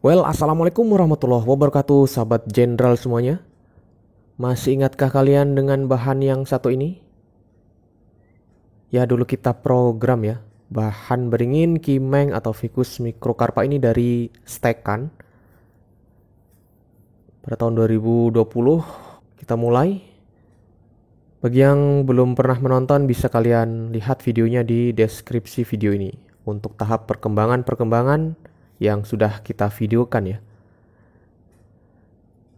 Assalamualaikum warahmatullahi wabarakatuh, sahabat jenderal semuanya. Masih ingatkah kalian dengan bahan yang satu ini? Ya, dulu kita program ya. Bahan beringin Kimeng atau Ficus microcarpa ini dari Stekan. Pada tahun 2020 kita mulai. Bagi yang belum pernah menonton, bisa kalian lihat videonya di deskripsi video ini untuk tahap perkembangan yang sudah kita videokan ya.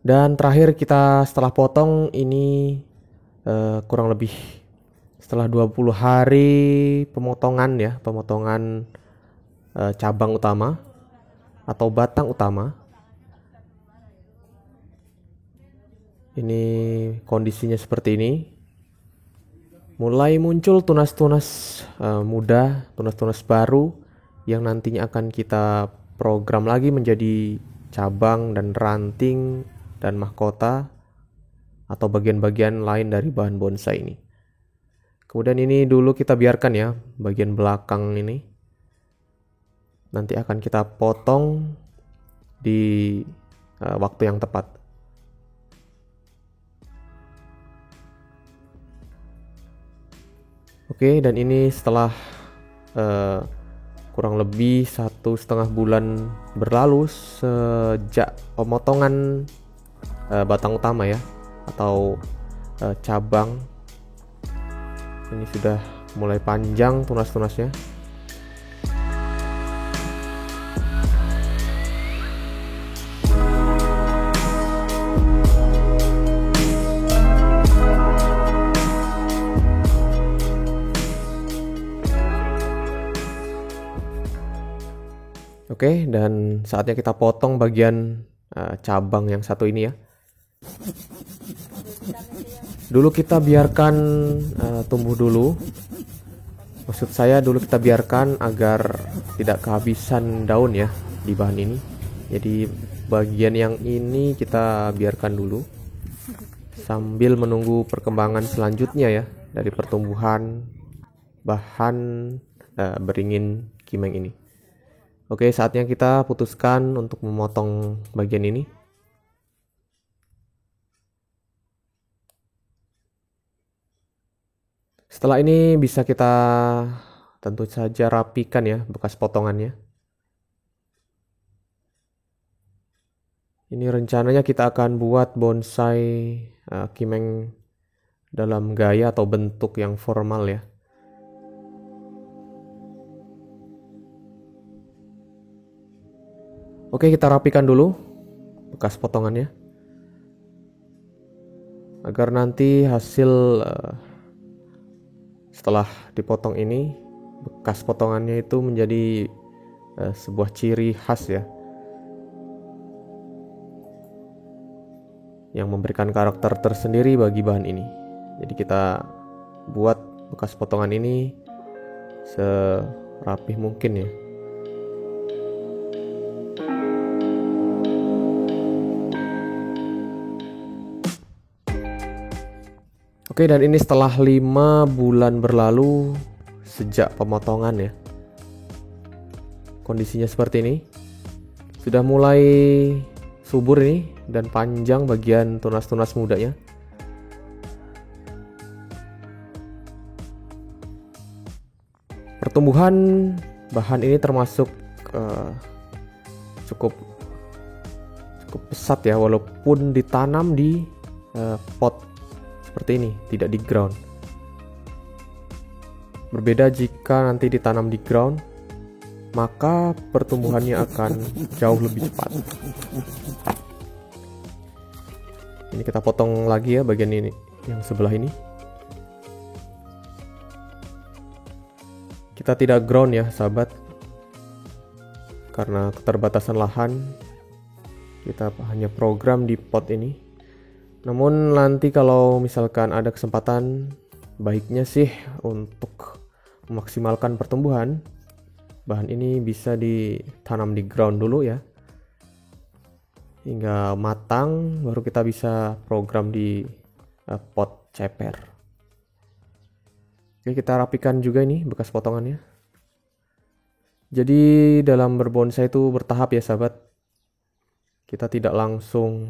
Dan terakhir kita setelah potong ini kurang lebih setelah 20 hari pemotongan ya, pemotongan cabang utama atau batang utama. Ini kondisinya seperti ini. Mulai muncul tunas-tunas muda, tunas-tunas baru yang nantinya akan kita program lagi menjadi cabang dan ranting dan mahkota atau bagian-bagian lain dari bahan bonsai ini. Kemudian ini dulu kita biarkan ya, bagian belakang ini. Nanti akan kita potong di waktu yang tepat. Oke, dan ini setelah kurang lebih 1,5 bulan berlalu sejak pemotongan batang utama ya, atau cabang. Ini sudah mulai panjang tunas-tunasnya. Oke, dan saatnya kita potong bagian cabang yang satu ini ya. Dulu kita biarkan tumbuh dulu. Maksud saya dulu kita biarkan agar tidak kehabisan daun ya di bahan ini. Jadi bagian yang ini kita biarkan dulu sambil menunggu perkembangan selanjutnya ya dari pertumbuhan bahan beringin Kimeng ini. Oke, saatnya kita putuskan untuk memotong bagian ini. Setelah ini bisa kita tentu saja rapikan ya bekas potongannya. Ini rencananya kita akan buat bonsai Kimeng dalam gaya atau bentuk yang formal ya. Oke, kita rapikan dulu bekas potongannya agar nanti hasil setelah dipotong ini, bekas potongannya itu menjadi sebuah ciri khas ya, yang memberikan karakter tersendiri bagi bahan ini. Jadi kita buat bekas potongan ini serapih mungkin ya. Oke, dan ini setelah 5 bulan berlalu sejak pemotongan ya. Kondisinya seperti ini. Sudah mulai subur ini dan panjang bagian tunas-tunas mudanya. Pertumbuhan bahan ini termasuk cukup pesat ya, walaupun ditanam di pot seperti ini, tidak di ground. Berbeda jika nanti ditanam di ground, maka pertumbuhannya akan jauh lebih cepat. Ini kita potong lagi ya bagian ini, yang sebelah ini. Kita tidak ground ya sahabat, karena keterbatasan lahan. Kita hanya program di pot ini. Namun nanti kalau misalkan ada kesempatan, baiknya sih untuk memaksimalkan pertumbuhan, bahan ini bisa ditanam di ground dulu ya, hingga matang, baru kita bisa program di pot ceper. Oke, kita rapikan juga ini bekas potongannya. Jadi dalam berbonsai itu bertahap ya sahabat. kita tidak langsung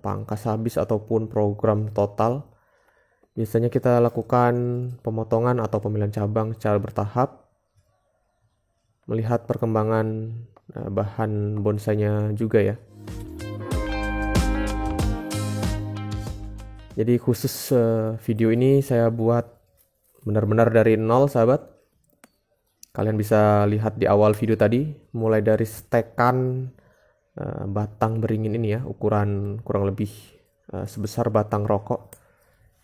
pangkas habis ataupun program total. Biasanya kita lakukan pemotongan atau pemilihan cabang secara bertahap, melihat perkembangan bahan bonsainya juga ya. Jadi khusus video ini saya buat benar-benar dari nol, sahabat. Kalian bisa lihat di awal video tadi, mulai dari stekan batang beringin ini ya, ukuran kurang lebih sebesar batang rokok,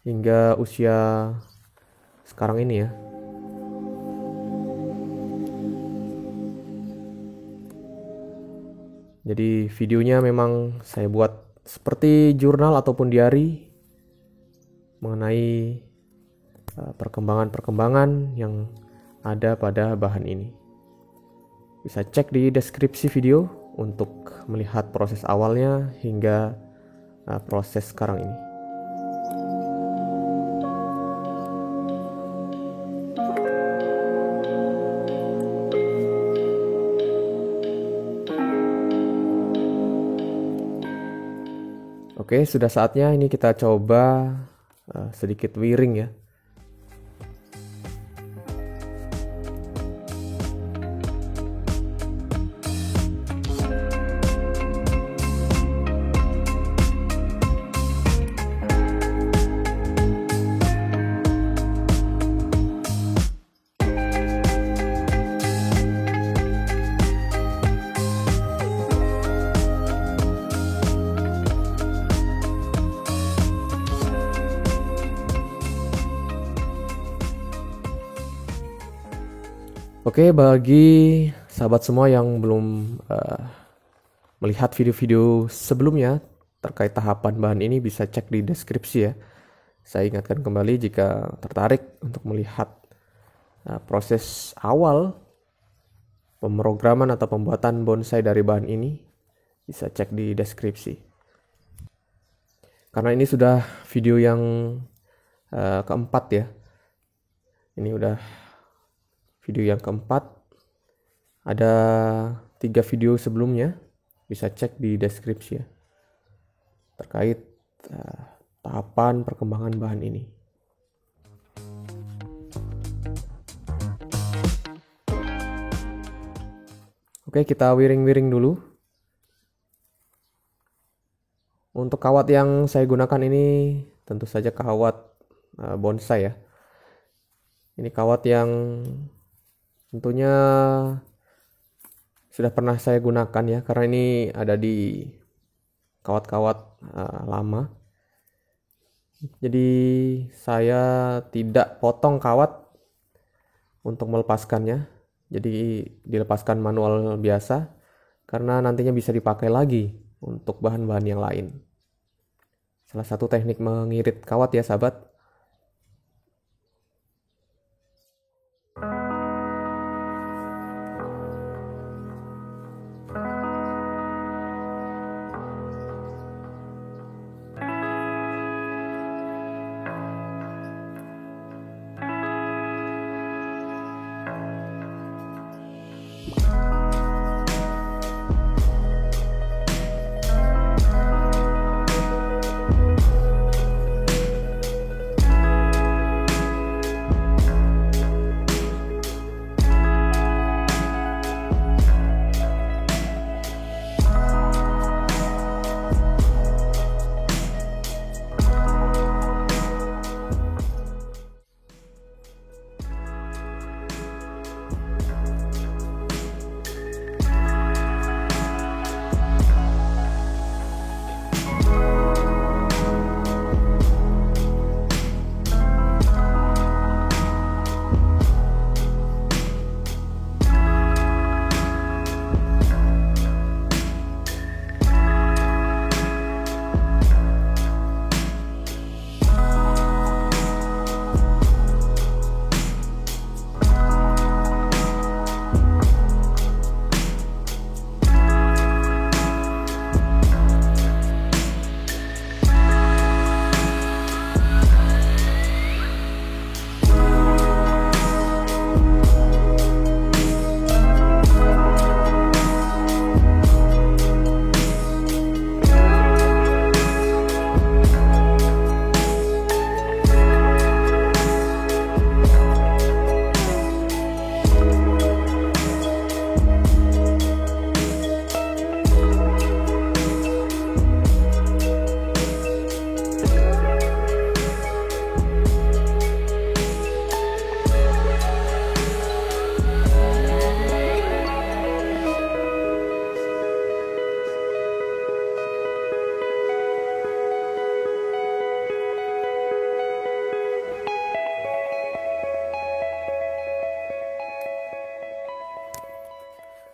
hingga usia sekarang ini ya. Jadi videonya memang saya buat seperti jurnal ataupun diary mengenai perkembangan-perkembangan yang ada pada bahan ini. Bisa cek di deskripsi video untuk melihat proses awalnya hingga proses sekarang ini. Oke, sudah saatnya ini kita coba sedikit wiring ya. Oke, bagi sahabat semua yang belum melihat video-video sebelumnya terkait tahapan bahan ini, bisa cek di deskripsi ya. Saya ingatkan kembali, jika tertarik untuk melihat proses awal pemrograman atau pembuatan bonsai dari bahan ini, bisa cek di deskripsi. Karena ini sudah video yang keempat ya. Ini udah video yang keempat. Ada 3 video sebelumnya, bisa cek di deskripsi ya, terkait tahapan perkembangan bahan ini. Oke, kita wiring-wiring dulu. Untuk kawat yang saya gunakan ini tentu saja kawat bonsai ya. Ini kawat yang tentunya sudah pernah saya gunakan ya, karena ini ada di kawat-kawat lama. Jadi saya tidak potong kawat untuk melepaskannya. Jadi dilepaskan manual biasa, karena nantinya bisa dipakai lagi untuk bahan-bahan yang lain. Salah satu teknik mengirit kawat ya, sahabat.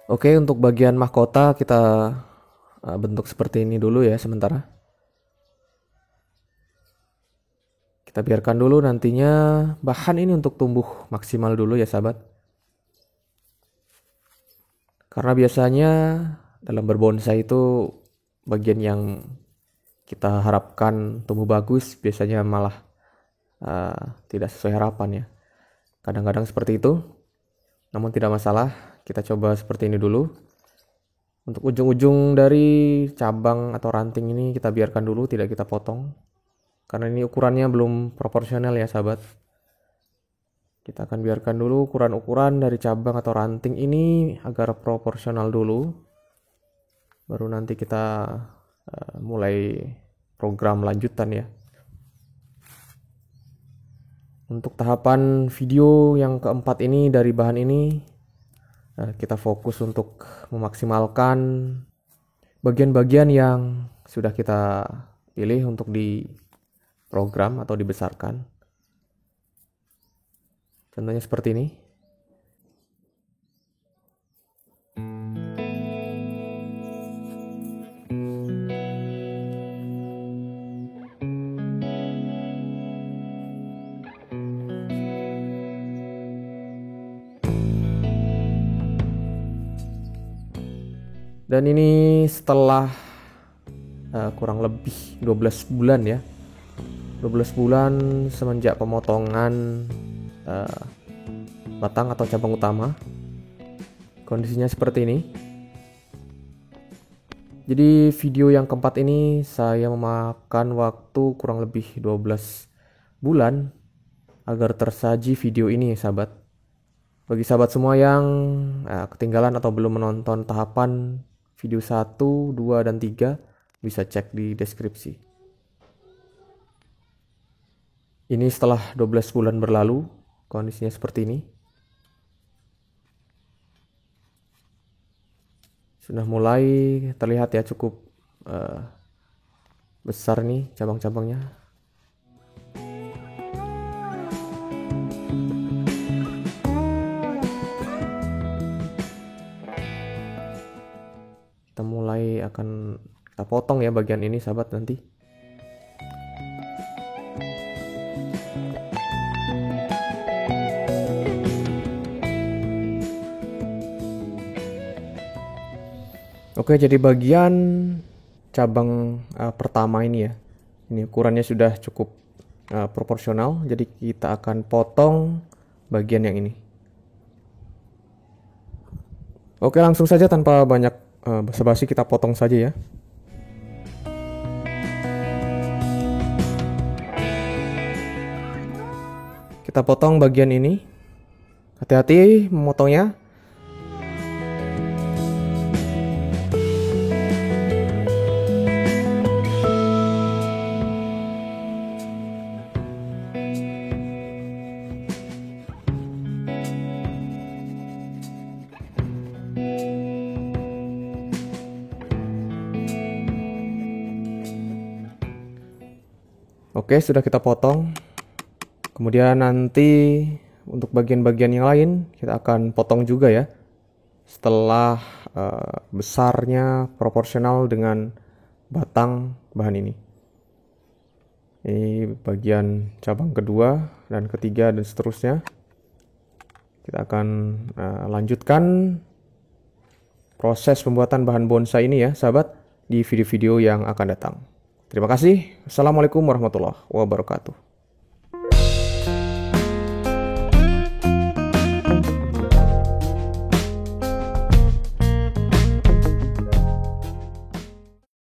Oke, untuk bagian mahkota kita bentuk seperti ini dulu ya sementara. Kita biarkan dulu nantinya bahan ini untuk tumbuh maksimal dulu ya sahabat. Karena biasanya dalam berbonsai itu bagian yang kita harapkan tumbuh bagus biasanya malah tidak sesuai harapan ya. Kadang-kadang seperti itu. Namun tidak masalah, kita coba seperti ini dulu. Untuk ujung-ujung dari cabang atau ranting ini kita biarkan dulu, tidak kita potong. Karena ini ukurannya belum proporsional ya sahabat. Kita akan biarkan dulu ukuran-ukuran dari cabang atau ranting ini agar proporsional dulu. Baru nanti kita mulai program lanjutan ya. Untuk tahapan video yang keempat ini dari bahan ini, kita fokus untuk memaksimalkan bagian-bagian yang sudah kita pilih untuk diprogram atau dibesarkan. Contohnya seperti ini. Dan ini setelah kurang lebih 12 bulan ya. 12 bulan semenjak pemotongan batang atau cabang utama. Kondisinya seperti ini. Jadi video yang keempat ini saya memakan waktu kurang lebih 12 bulan agar tersaji video ini sahabat. Bagi sahabat semua yang ketinggalan atau belum menonton tahapan video 1, 2, dan 3 bisa cek di deskripsi. Ini setelah 12 bulan berlalu, kondisinya seperti ini. Sudah mulai terlihat ya cukup besar nih cabang-cabangnya. Kita mulai akan kita potong ya bagian ini sahabat nanti. Oke, jadi bagian cabang pertama ini ya. Ini ukurannya sudah cukup proporsional, jadi kita akan potong bagian yang ini. Oke, langsung saja tanpa banyak basa-basi kita potong saja ya. Kita potong bagian ini. Hati-hati memotongnya. Oke, sudah kita potong. Kemudian nanti untuk bagian-bagian yang lain kita akan potong juga ya. Setelah besarnya proporsional dengan batang bahan ini. Ini bagian cabang kedua dan ketiga dan seterusnya. Kita akan lanjutkan proses pembuatan bahan bonsai ini ya sahabat di video-video yang akan datang. Terima kasih. Assalamualaikum warahmatullahi wabarakatuh.